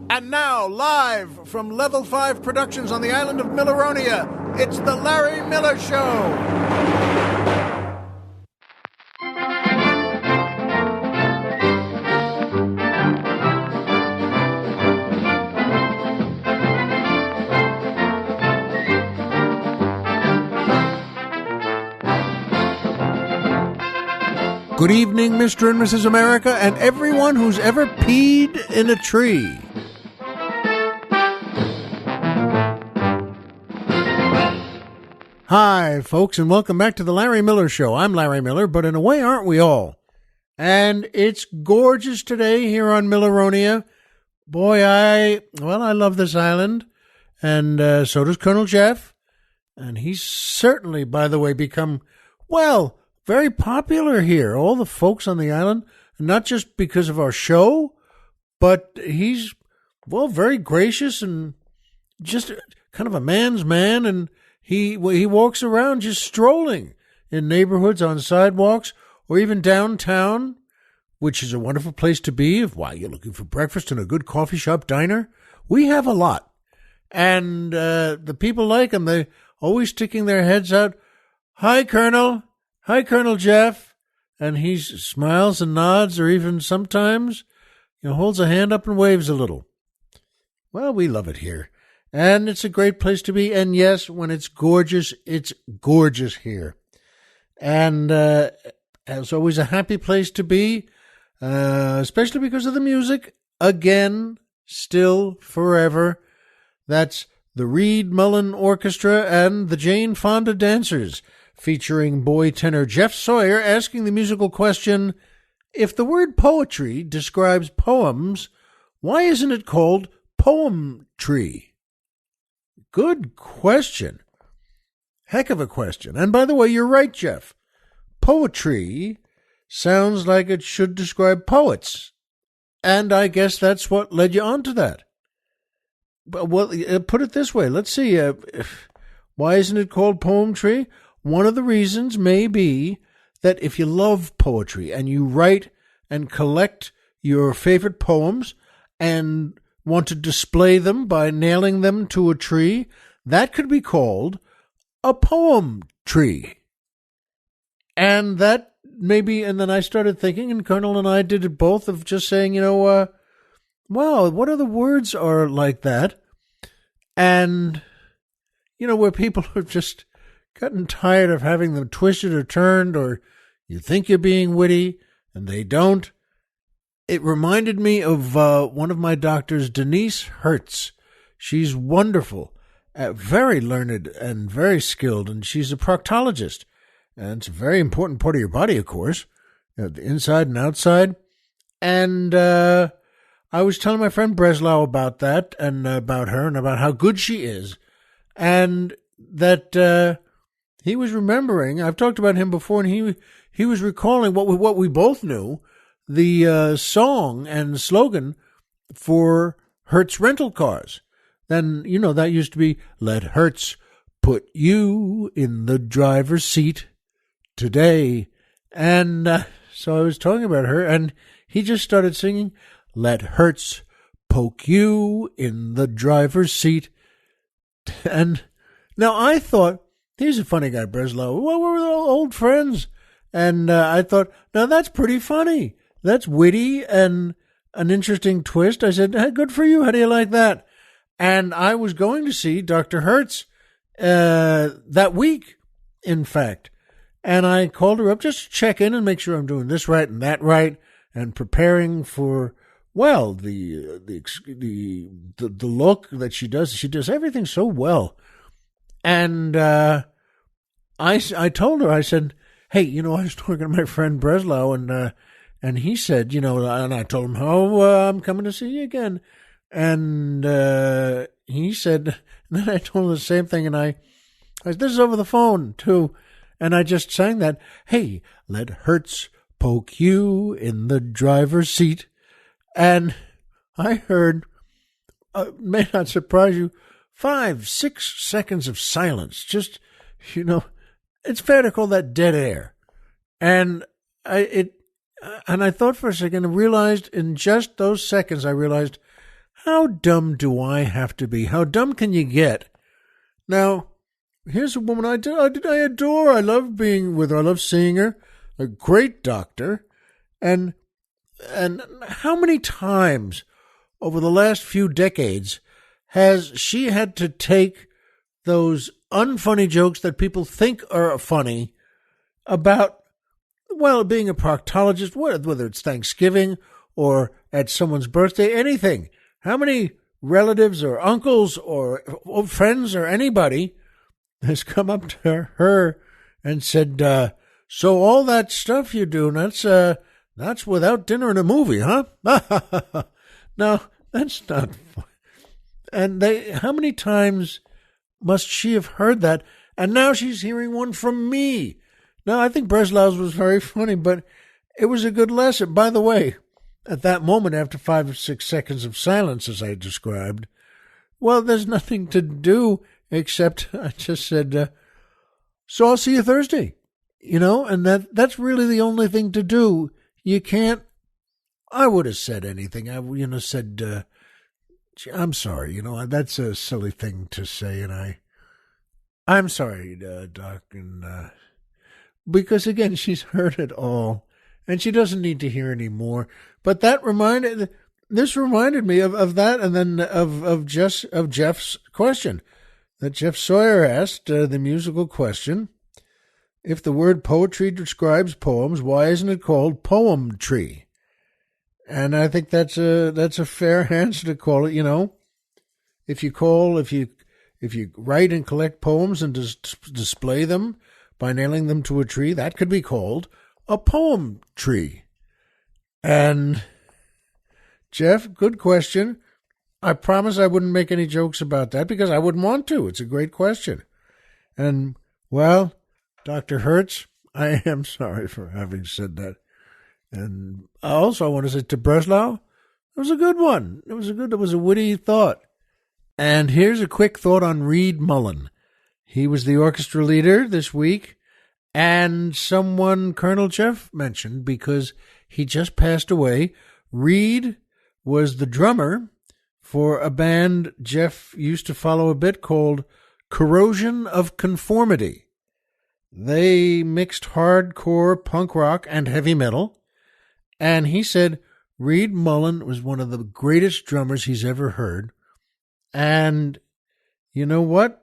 And now, live from Level 5 Productions on the island of Milleronia, it's The Larry Miller Show. Good evening, Mr. and Mrs. America, and everyone who's ever peed in a tree. Hi, folks, and welcome back to the Larry Miller Show. I'm Larry Miller, but in a way, aren't we all? And it's gorgeous today here on Milleronia. Boy, I love this island, and so does Colonel Jeff. And he's certainly, by the way, become, very popular here. All the folks on the island, not just because of our show, but he's, very gracious and just kind of a man's man. And he walks around just strolling in neighborhoods, on sidewalks, or even downtown, which is a wonderful place to be if, you're looking for breakfast in a good coffee shop diner. We have a lot. And the people like him. They always sticking their heads out. Hi, Colonel. Hi, Colonel Jeff. And he smiles and nods, or even sometimes, holds a hand up and waves a little. Well, we love it here. And it's a great place to be. And yes, when it's gorgeous here. And it's always a happy place to be, especially because of the music. Again, still, forever. That's the Reed Mullen Orchestra and the Jane Fonda Dancers, featuring boy tenor Jeff Sawyer asking the musical question, if the word poetry describes poems, why isn't it called poetry? Good question. Heck of a question. And by the way, you're right, Jeff. Poetry sounds like it should describe poets. And I guess that's what led you on to that. But, put it this way. Let's see. Why isn't it called poetry? One of the reasons may be that if you love poetry and you write and collect your favorite poems and want to display them by nailing them to a tree, that could be called a poem tree. And that maybe, and then I started thinking, and Colonel and I did it both, of just saying, what other words are like that? And, where people are just gotten tired of having them twisted or turned, or you think you're being witty and they don't. It reminded me of one of my doctors, Denise Hertz. She's wonderful, very learned and very skilled, and she's a proctologist. And it's a very important part of your body, of course, the inside and outside. And I was telling my friend Breslau about that, and about her, and about how good she is, and that he was remembering. I've talked about him before, and he was recalling what we both knew, the song and slogan for Hertz rental cars. Then, that used to be, let Hertz put you in the driver's seat today. And so I was talking about her, and he just started singing, let Hertz poke you in the driver's seat. And now I thought, he's a funny guy, Breslau. Well, we're all old friends. And I thought, now that's pretty funny. That's witty and an interesting twist. I said, hey, good for you. How do you like that? And I was going to see Dr. Hertz that week, in fact. And I called her up just to check in and make sure I'm doing this right and that right, and preparing for, the look that she does. She does everything so well. And I told her, I said, hey, I was talking to my friend Breslau, and he said, and I told him, I'm coming to see you again. And he said, and then I told him the same thing, and I said, this is over the phone, too. And I just sang that, hey, let Hertz poke you in the driver's seat. And I heard, may not surprise you, 5-6 seconds of silence. Just, it's fair to call that dead air. And I thought for a second and realized in just those seconds, I realized how dumb do I have to be? How dumb can you get? Now, here's a woman I adore. I love being with her. I love seeing her. A great doctor. And how many times over the last few decades has she had to take those unfunny jokes that people think are funny about, well, being a proctologist, whether it's Thanksgiving or at someone's birthday, anything. How many relatives or uncles or friends or anybody has come up to her and said, so all that stuff you do, that's without dinner and a movie, huh? No, that's not fun. And how many times must she have heard that? And now she's hearing one from me. Now, I think Breslau's was very funny, but it was a good lesson. By the way, at that moment, after 5 or 6 seconds of silence, as I described, well, there's nothing to do except I just said, so I'll see you Thursday. And that's really the only thing to do. You can't, I would have said anything. I, said, I'm sorry, that's a silly thing to say. And I'm sorry, Doc. And, because again, she's heard it all and she doesn't need to hear any more. But this reminded me of that. And then of Jeff's question that Jeff Sawyer asked, the musical question. If the word poetry describes poems, why isn't it called poetry? And I think that's a fair answer to call it. If you write and collect poems and display them by nailing them to a tree, that could be called a poem tree. And Jeff, good question. I promise I wouldn't make any jokes about that because I wouldn't want to. It's a great question. And well, Dr. Hertz, I am sorry for having said that. And also I want to say to Breslau, it was a good one. It was a witty thought. And here's a quick thought on Reed Mullen. He was the orchestra leader this week, and someone Colonel Jeff mentioned because he just passed away. Reed was the drummer for a band Jeff used to follow a bit called Corrosion of Conformity. They mixed hardcore punk rock and heavy metal, and he said Reed Mullen was one of the greatest drummers he's ever heard. And you know what?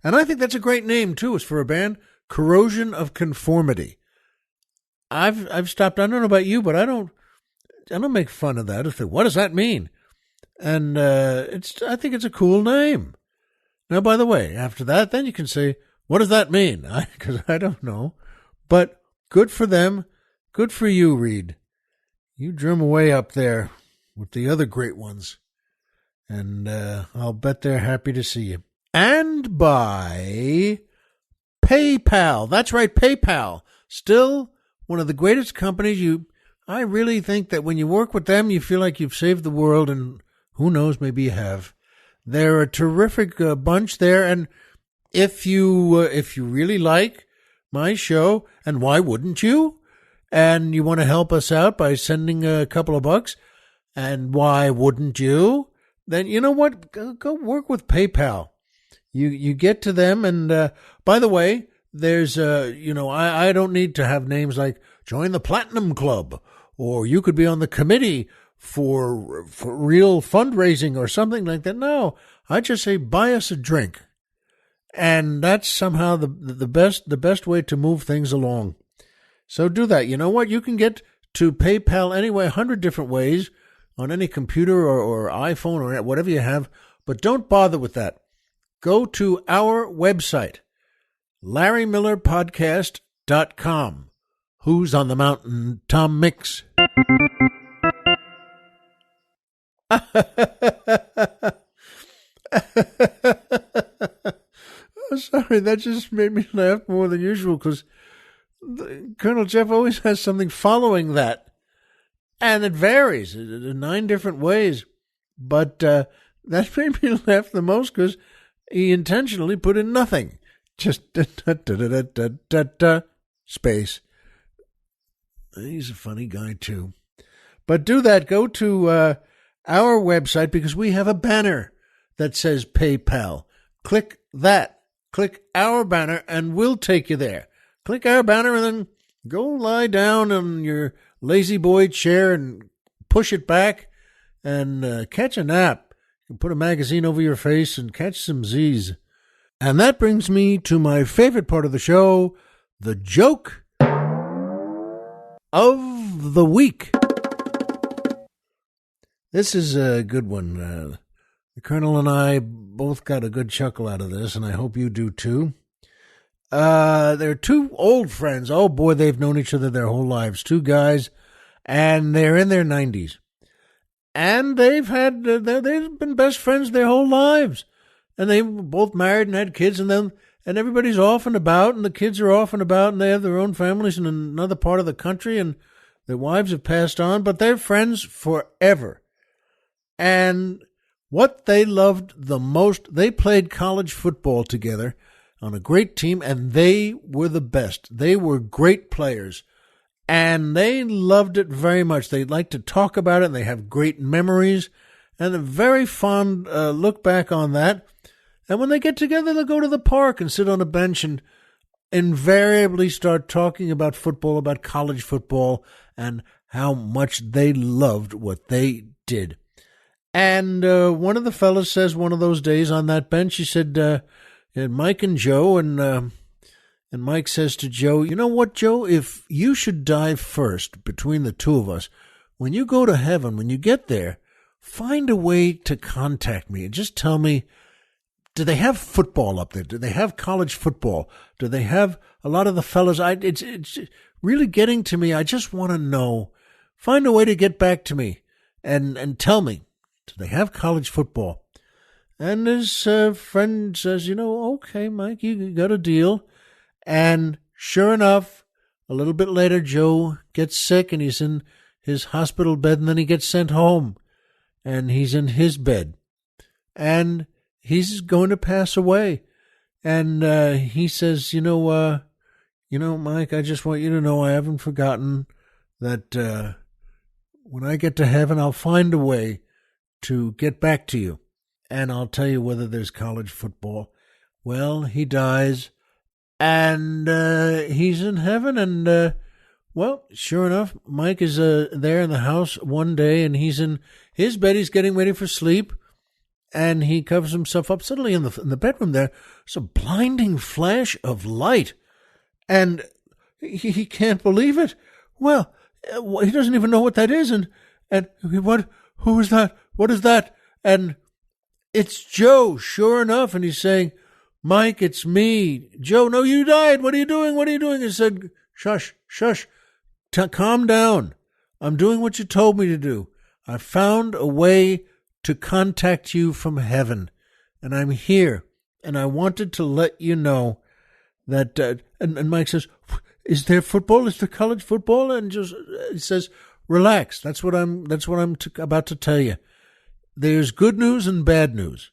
And I think that's a great name, too. It's for a band, Corrosion of Conformity. I've stopped, I don't know about you, but I don't make fun of that. I think, what does that mean? And I think it's a cool name. Now, by the way, after that, then you can say, what does that mean? Because I don't know. But good for them. Good for you, Reed. You drum away up there with the other great ones. And I'll bet they're happy to see you. And by PayPal. That's right, PayPal. Still one of the greatest companies. I really think that when you work with them, you feel like you've saved the world, and who knows, maybe you have. They're a terrific bunch there, and if you really like my show, and why wouldn't you? And you want to help us out by sending a couple of bucks, and why wouldn't you? Then you know what? Go work with PayPal. You get to them, and by the way, there's I don't need to have names like join the Platinum Club, or you could be on the committee for real fundraising or something like that. No, I just say buy us a drink. And that's somehow the best way to move things along. So do that. You know what? You can get to PayPal anyway, 100 different ways on any computer or iPhone or whatever you have. But don't bother with that. Go to our website, LarryMillerPodcast.com. Who's on the mountain? Tom Mix. Oh, sorry, that just made me laugh more than usual because Colonel Jeff always has something following that. And it varies in 9 different ways. But that made me laugh the most because he intentionally put in nothing. Just space. He's a funny guy, too. But do that. Go to our website because we have a banner that says PayPal. Click that. Click our banner and we'll take you there. Click our banner and then go lie down on your lazy boy chair and push it back and catch a nap. You put a magazine over your face and catch some Z's. And that brings me to my favorite part of the show, the joke of the week. This is a good one. The Colonel and I both got a good chuckle out of this, and I hope you do too. They're two old friends. Oh boy, they've known each other their whole lives. Two guys, and they're in their 90s. And they've been best friends their whole lives. And they were both married and had kids, and everybody's off and about, and the kids are off and about, and they have their own families in another part of the country, and their wives have passed on, but they're friends forever. And what they loved the most, they played college football together on a great team, and they were the best. They were great players, and they loved it very much. They like to talk about it, and they have great memories, and a very fond look back on that. And when they get together, they'll go to the park and sit on a bench and invariably start talking about football, about college football, and how much they loved what they did. And one of the fellas says one of those days on that bench, he said, Mike and Joe, and Mike says to Joe, you know what, Joe, if you should die first between the two of us, when you go to heaven, when you get there, find a way to contact me and just tell me, do they have football up there? Do they have college football? Do they have a lot of the fellas? It's really getting to me. I just want to know. Find a way to get back to me and tell me, do they have college football? And his friend says, okay, Mike, you got a deal. And sure enough, a little bit later, Joe gets sick and he's in his hospital bed, and then he gets sent home and he's in his bed. And he's going to pass away. And he says, Mike, I just want you to know I haven't forgotten that when I get to heaven, I'll find a way to get back to you. And I'll tell you whether there's college football. Well, he dies, and he's in heaven. And, sure enough, Mike is there in the house one day, and he's in his bed. He's getting ready for sleep. And he covers himself up. Suddenly in the bedroom there's a blinding flash of light. And he can't believe it. Well, he doesn't even know what that is. And who is that? What is that? And it's Joe, sure enough. And he's saying, Mike, it's me. Joe, no, you died. What are you doing? What are you doing? He said, shush, calm down. I'm doing what you told me to do. I found a way to contact you from heaven, and I'm here, and I wanted to let you know that, and Mike says, is there football? Is there college football? And just he says, relax. That's what I'm about to tell you. There's good news and bad news.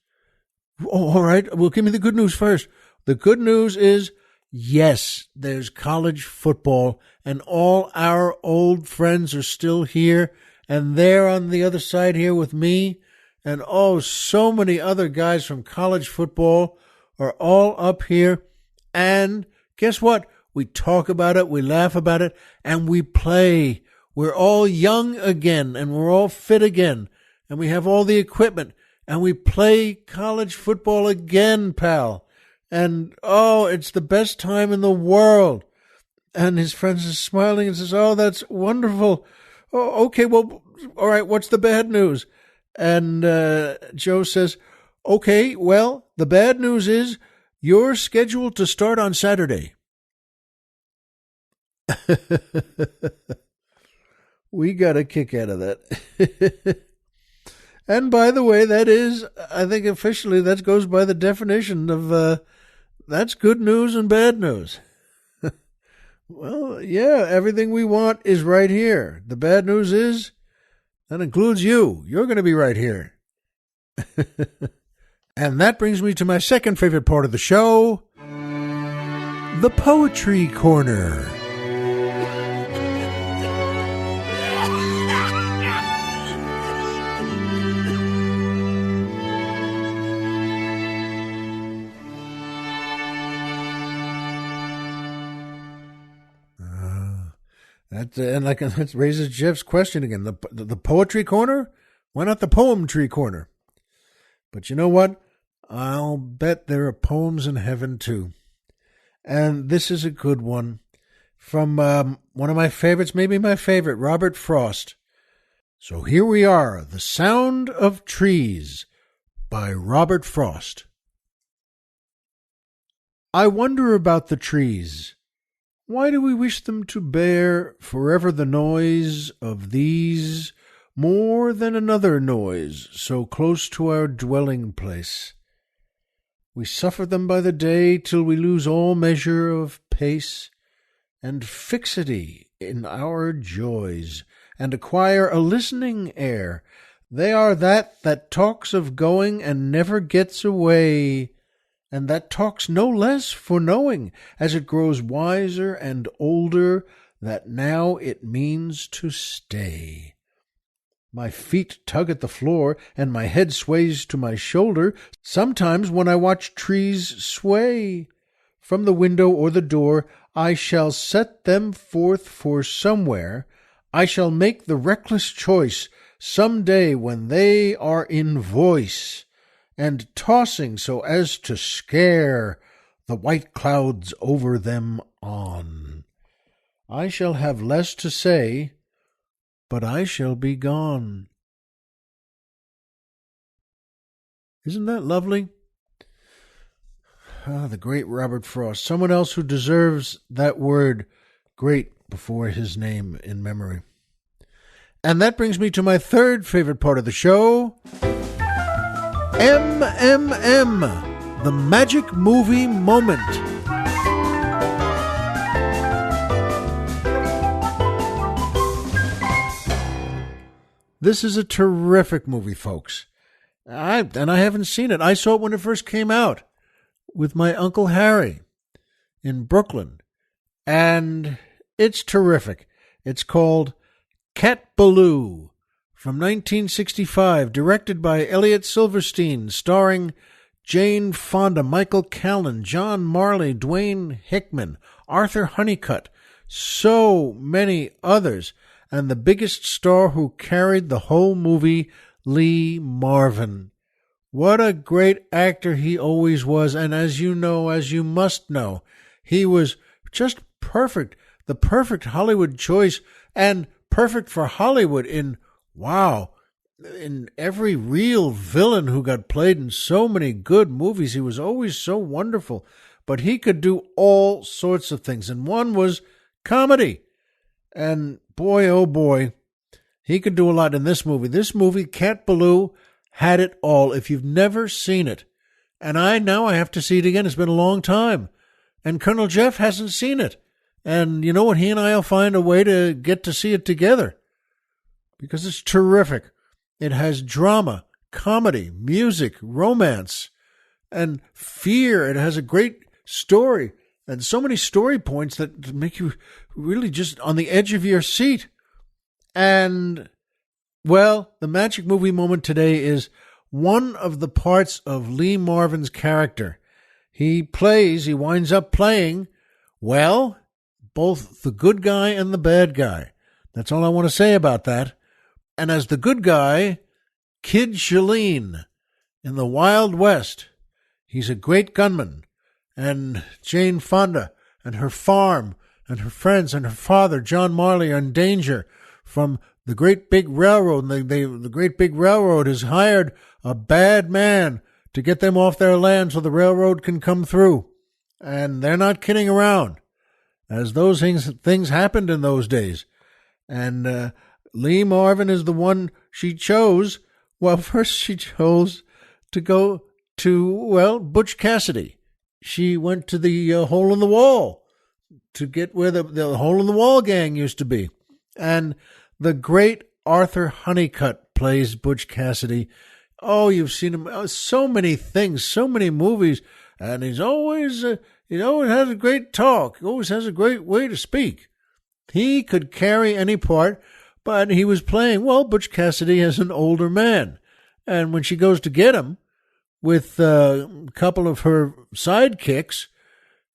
Oh, all right. Well, give me the good news first. The good news is, yes, there's college football, and all our old friends are still here, and they're on the other side here with me. And so many other guys from college football are all up here. And guess what? We talk about it, we laugh about it, and we play. We're all young again, and we're all fit again, and we have all the equipment, and we play college football again, pal. And, it's the best time in the world. And his friends are smiling and says, that's wonderful. Oh, okay, well, all right, what's the bad news? And Joe says, okay, well, the bad news is you're scheduled to start on Saturday. We got a kick out of that. And by the way, that is, I think officially that goes by the definition of that's good news and bad news. Well, yeah, everything we want is right here. The bad news is, that includes you. You're going to be right here. And that brings me to my second favorite part of the show, the Poetry Corner. That raises Jeff's question again. The poetry corner? Why not the poetry corner? But you know what? I'll bet there are poems in heaven too. And this is a good one from one of my favorites, maybe my favorite, Robert Frost. So here we are, The Sound of Trees by Robert Frost. I wonder about the trees. Why do we wish them to bear forever the noise of these more than another noise so close to our dwelling place? We suffer them by the day till we lose all measure of pace and fixity in our joys, and acquire a listening air. They are that talks of going and never gets away, and that talks no less for knowing, as it grows wiser and older, that now it means to stay. My feet tug at the floor, and my head sways to my shoulder, sometimes when I watch trees sway. From the window or the door I shall set them forth for somewhere. I shall make the reckless choice some day when they are in voice, and tossing so as to scare the white clouds over them on. I shall have less to say, but I shall be gone. Isn't that lovely? Ah, the great Robert Frost. Someone else who deserves that word great before his name in memory. And that brings me to my third favorite part of the show. MMM, the Magic Movie Moment. This is a terrific movie, folks. I haven't seen it. I saw it when it first came out with my Uncle Harry in Brooklyn. And it's terrific. It's called Cat Ballou from 1965, directed by Elliot Silverstein, starring Jane Fonda, Michael Callan, John Marley, Dwayne Hickman, Arthur Honeycutt, so many others. And the biggest star who carried the whole movie, Lee Marvin. What a great actor he always was. And as you know, as you must know, he was just perfect, the perfect Hollywood choice, and perfect for Hollywood in every real villain who got played in so many good movies. He was always so wonderful. But he could do all sorts of things. And one was comedy. And boy, oh boy, he could do a lot in this movie. This movie, Cat Ballou, had it all. If you've never seen it, and I have to see it again. It's been a long time. And Colonel Jeff hasn't seen it. And you know what? He and I will find a way to get to see it together. Because it's terrific. It has drama, comedy, music, romance, and fear. It has a great story. And so many story points that make you really just on the edge of your seat. And, well, the magic movie moment today is one of the parts of Lee Marvin's character. He winds up playing, well, both the good guy and the bad guy. That's all I want to say about that. And as the good guy, Kid Shalene in the Wild West, he's a great gunman. And Jane Fonda and her farm and her friends and her father, John Marley, are in danger from the Great Big Railroad. And the Great Big Railroad has hired a bad man to get them off their land so the railroad can come through. And they're not kidding around, as those things happened in those days. And Lee Marvin is the one she chose. Well, first she chose to go to, Butch Cassidy. She went to the Hole in the Wall to get where the Hole in the Wall gang used to be. And the great Arthur Honeycutt plays Butch Cassidy. Oh, you've seen him. So many things, so many movies. And he's always, has a great talk. He always has a great way to speak. He could carry any part, but he was playing, Butch Cassidy as an older man. And when she goes to get him, with a couple of her sidekicks,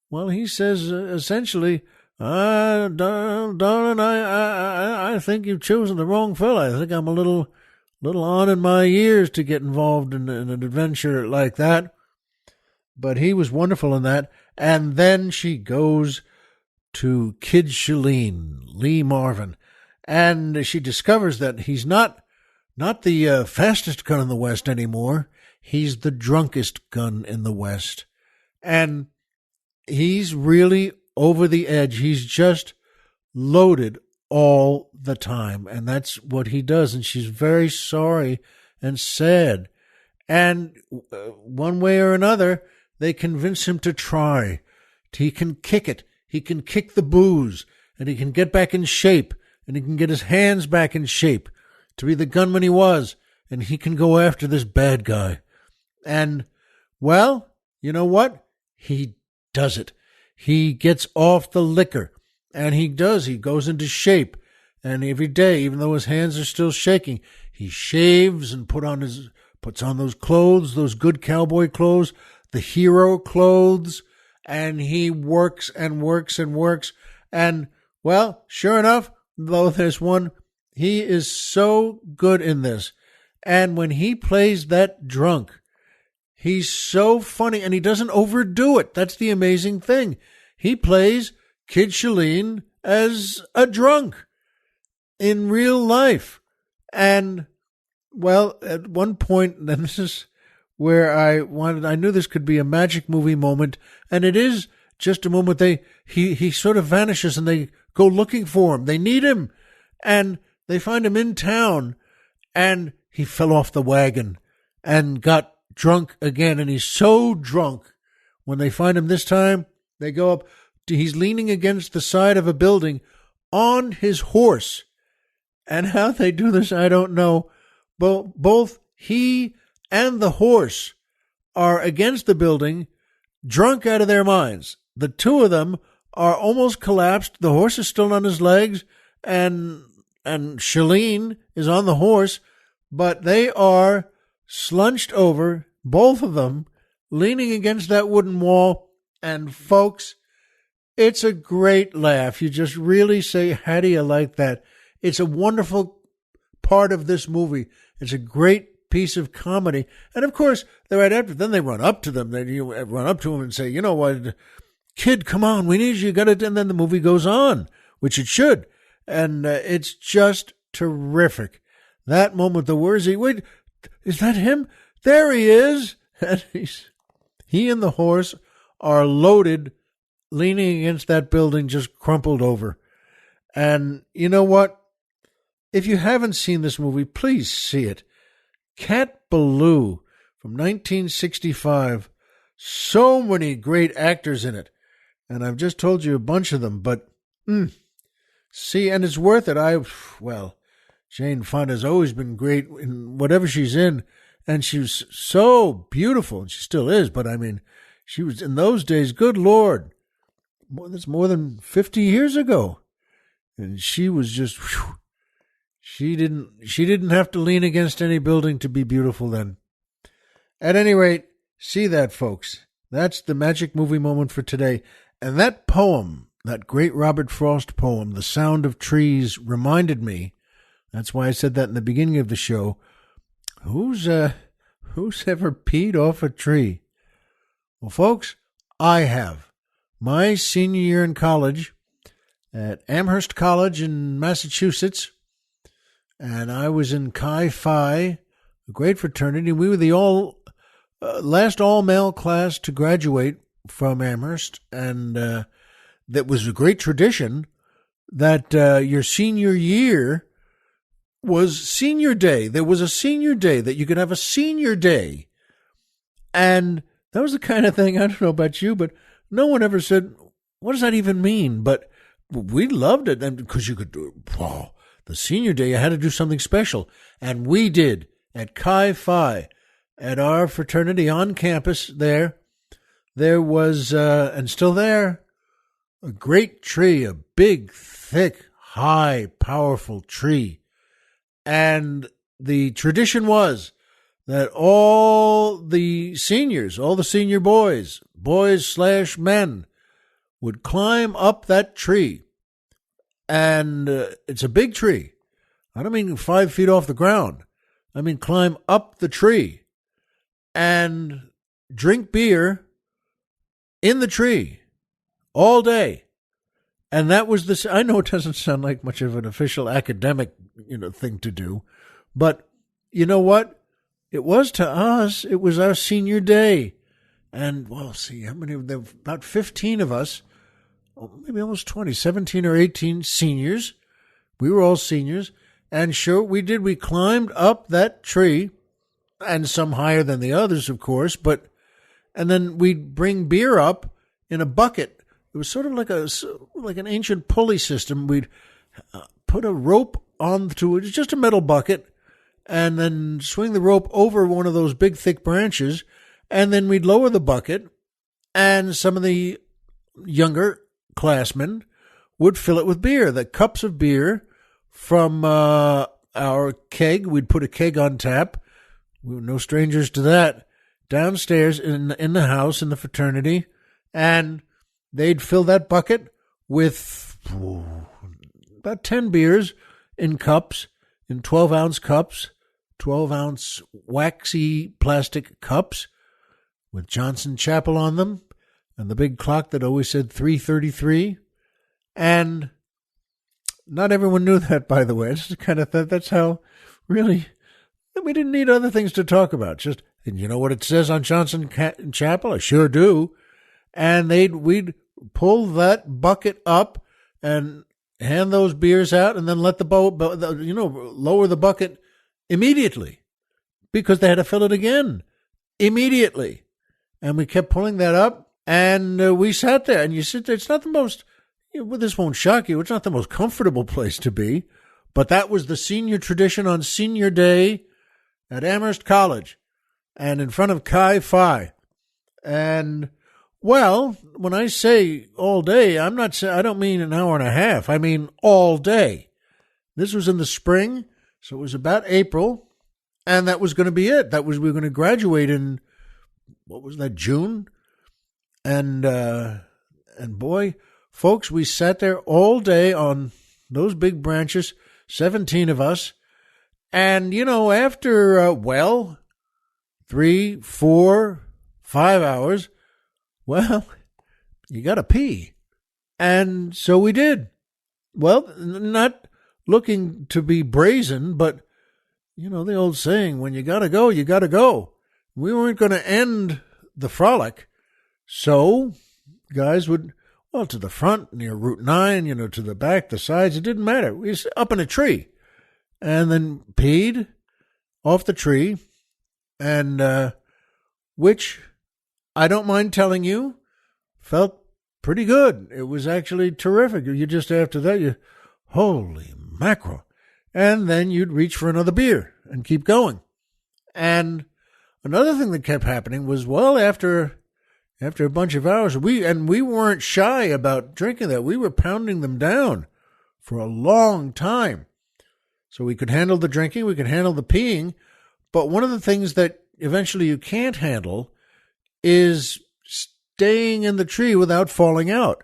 he says, essentially, Darling, I think you've chosen the wrong fella. I think I'm a little on in my years to get involved in an adventure like that. But he was wonderful in that. And then she goes to Kid Shalene, Lee Marvin, and she discovers that he's not the fastest gun in the West anymore. He's the drunkest gun in the West. And he's really over the edge. He's just loaded all the time. And that's what he does. And she's very sorry and sad. And one way or another, they convince him to try. He can kick it. He can kick the booze. And he can get back in shape. And he can get his hands back in shape to be the gunman he was. And he can go after this bad guy. And, well, you know what? He does it. He gets off the liquor, and he does. He goes into shape, and every day, even though his hands are still shaking, he shaves and puts on those clothes, those good cowboy clothes, the hero clothes, and he works and works and works. And, well, sure enough, though there's one, he is so good in this. And when he plays that drunk, he's so funny, and he doesn't overdo it. That's the amazing thing. He plays Kid Shalene as a drunk in real life. And, well, at one point, and this is where I knew this could be a magic movie moment, and it is just a moment. He sort of vanishes, and they go looking for him. They need him, and they find him in town, and he fell off the wagon and got drunk again, and he's so drunk. When they find him this time, they go up. He's leaning against the side of a building on his horse. And how they do this, I don't know. Both he and the horse are against the building, drunk out of their minds. The two of them are almost collapsed. The horse is still on his legs, and Shalene is on the horse, but they are slunched over, both of them, leaning against that wooden wall. And folks, it's a great laugh. You just really say, how do you like that? It's a wonderful part of this movie. It's a great piece of comedy. And of course, they're right after. Then they run up to them. They run up to him and say, you know what, kid, come on, we need you. Got it. And then the movie goes on, which it should. And it's just terrific. That moment, where is he? Wait, is that him? There he is. And he and the horse are loaded, leaning against that building, just crumpled over. And you know what? If you haven't seen this movie, please see it. Cat Ballou from 1965. So many great actors in it. And I've just told you a bunch of them, but see, and it's worth it. Jane Fonda's always been great in whatever she's in, and she was so beautiful, and she still is, but I mean, she was in those days, good Lord, that's more than 50 years ago. And she was just, she didn't have to lean against any building to be beautiful then. At any rate, see that, folks. That's the magic movie moment for today. And that poem, that great Robert Frost poem, The Sound of Trees, reminded me, that's why I said that in the beginning of the show, who's ever peed off a tree? Well, folks, I have. My senior year in college at Amherst College in Massachusetts, and I was in Chi Phi, a great fraternity. We were the last all-male class to graduate from Amherst, and that was a great tradition that your senior year was senior day. There was a senior day, that you could have a senior day. And that was the kind of thing, I don't know about you, but no one ever said, what does that even mean? But we loved it, and because you could do the senior day, you had to do something special. And we did at Chi Phi, at our fraternity on campus there. There was, and still there, a great tree, a big, thick, high, powerful tree. And the tradition was that all the seniors, all the senior boys/men, would climb up that tree. And it's a big tree. I don't mean 5 feet off the ground. I mean climb up the tree and drink beer in the tree all day. And that was this. I know it doesn't sound like much of an official academic, thing to do, but you know what? It was to us. It was our senior day, and see how many? There were about 15 of us, maybe almost 20, 17 or 18 seniors. We were all seniors, and sure we did. We climbed up that tree, and some higher than the others, of course. And then we'd bring beer up in a bucket. It was sort of like an ancient pulley system. We'd put a rope onto it, just a metal bucket, and then swing the rope over one of those big, thick branches, and then we'd lower the bucket, and some of the younger classmen would fill it with beer, the cups of beer from our keg. We'd put a keg on tap. We were no strangers to that. Downstairs in the house, in the fraternity, and they'd fill that bucket with about 10 beers in cups, in 12-ounce cups, 12-ounce waxy plastic cups with Johnson Chapel on them and the big clock that always said 3:33. And not everyone knew that, by the way. It's just kind of that's how really we didn't need other things to talk about. Just, and you know what it says on Johnson Chapel? I sure do. And we'd pull that bucket up and hand those beers out, and then let lower the bucket immediately, because they had to fill it again immediately. And we kept pulling that up, and we sat there, and you sit there. It's not the most, this won't shock you, it's not the most comfortable place to be, but that was the senior tradition on senior day at Amherst College and in front of Chi Phi. And well, when I say all day, I don't mean an hour and a half. I mean all day. This was in the spring, so it was about April, and that was going to be it. We were going to graduate in, what was that, June? And boy, folks, we sat there all day on those big branches, 17 of us, and after 3, 4, 5 hours. Well, you got to pee. And so we did. Well, not looking to be brazen, but, the old saying, when you got to go, you got to go. We weren't going to end the frolic. So guys would, to the front near Route 9, to the back, the sides, it didn't matter. We was up in a tree and then peed off the tree, and which, I don't mind telling you, felt pretty good. It was actually terrific. You just, after that, holy mackerel. And then you'd reach for another beer and keep going. And another thing that kept happening was, after a bunch of hours, we weren't shy about drinking that. We were pounding them down for a long time. So we could handle the drinking, we could handle the peeing. But one of the things that eventually you can't handle is staying in the tree without falling out.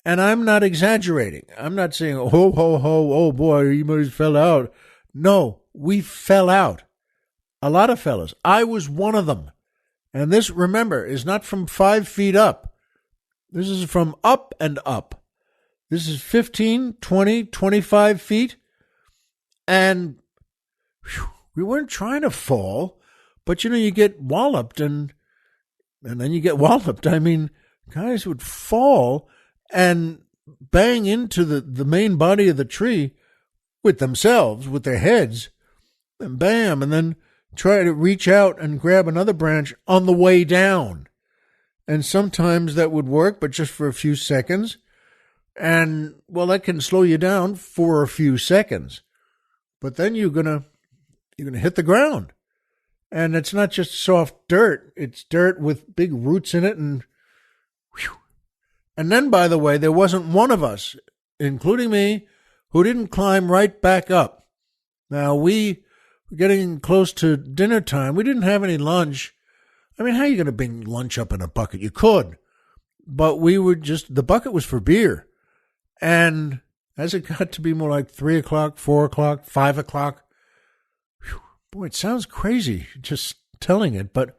And I'm not exaggerating. I'm not saying, ho, ho, ho, oh boy, you must fell out. No, we fell out. A lot of fellas. I was one of them. And this, remember, is not from 5 feet up. This is from up and up. This is 15, 20, 25 feet. And we weren't trying to fall, but you get walloped and then you get walloped. I mean, guys would fall and bang into the main body of the tree with themselves, with their heads, and bam, and then try to reach out and grab another branch on the way down. And sometimes that would work, but just for a few seconds. And, that can slow you down for a few seconds. But then you're gonna hit the ground. And it's not just soft dirt. It's dirt with big roots in it. And then, by the way, there wasn't one of us, including me, who didn't climb right back up. Now, we were getting close to dinner time. We didn't have any lunch. I mean, how are you going to bring lunch up in a bucket? You could. but we would the bucket was for beer. And as it got to be more like 3 o'clock, 4 o'clock, 5 o'clock, boy, it sounds crazy just telling it, but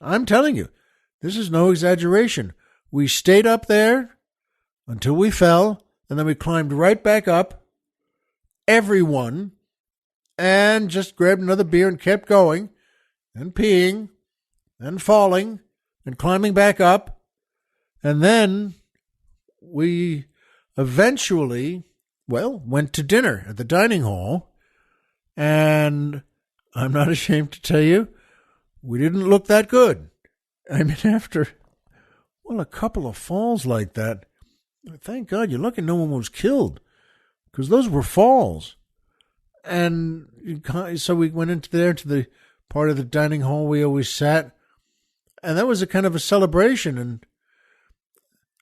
I'm telling you, this is no exaggeration. We stayed up there until we fell, and then we climbed right back up, everyone, and just grabbed another beer and kept going, and peeing, and falling, and climbing back up. And then we eventually, went to dinner at the dining hall. And I'm not ashamed to tell you, we didn't look that good. I mean, after, a couple of falls like that, thank God you're lucky no one was killed, because those were falls. And so we went into the part of the dining hall we always sat, and that was a kind of a celebration. And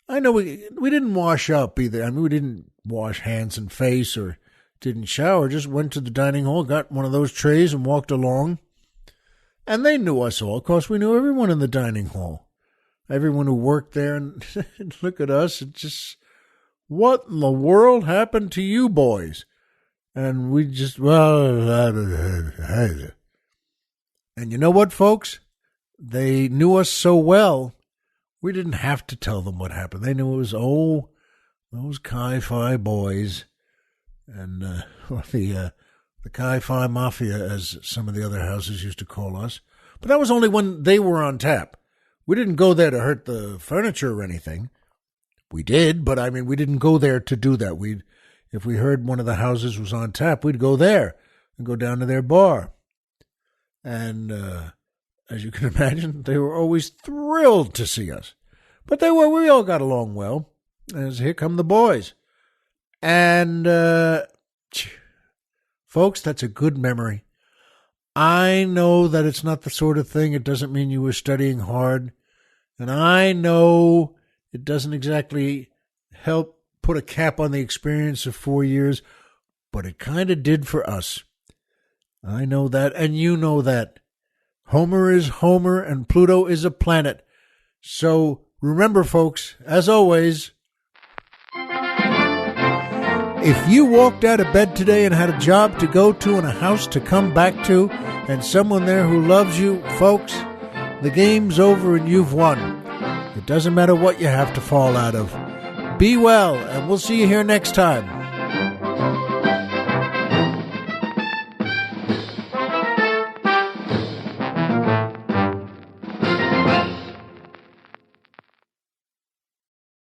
I know we didn't wash up either. I mean, we didn't wash hands and face or didn't shower, just went to the dining hall, got one of those trays and walked along. And they knew us all. Of course, we knew everyone in the dining hall, everyone who worked there. And look at us. It's just, what in the world happened to you boys? And we just, and you know what, folks? They knew us so well, we didn't have to tell them what happened. They knew it was, those Chi-Fi boys. And the Chi-Fi Mafia, as some of the other houses used to call us. But that was only when they were on tap. We didn't go there to hurt the furniture or anything. We did, but I mean, we didn't go there to do that. If we heard one of the houses was on tap, we'd go there and go down to their bar. And as you can imagine, they were always thrilled to see us. But we all got along well, as here come the boys. And, folks, that's a good memory. I know that it's not the sort of thing, it doesn't mean you were studying hard. And I know it doesn't exactly help put a cap on the experience of 4 years, but it kind of did for us. I know that, and you know that. Homer is Homer, and Pluto is a planet. So remember, folks, as always, if you walked out of bed today and had a job to go to and a house to come back to and someone there who loves you, folks, the game's over and you've won. It doesn't matter what you have to fall out of. Be well, and we'll see you here next time.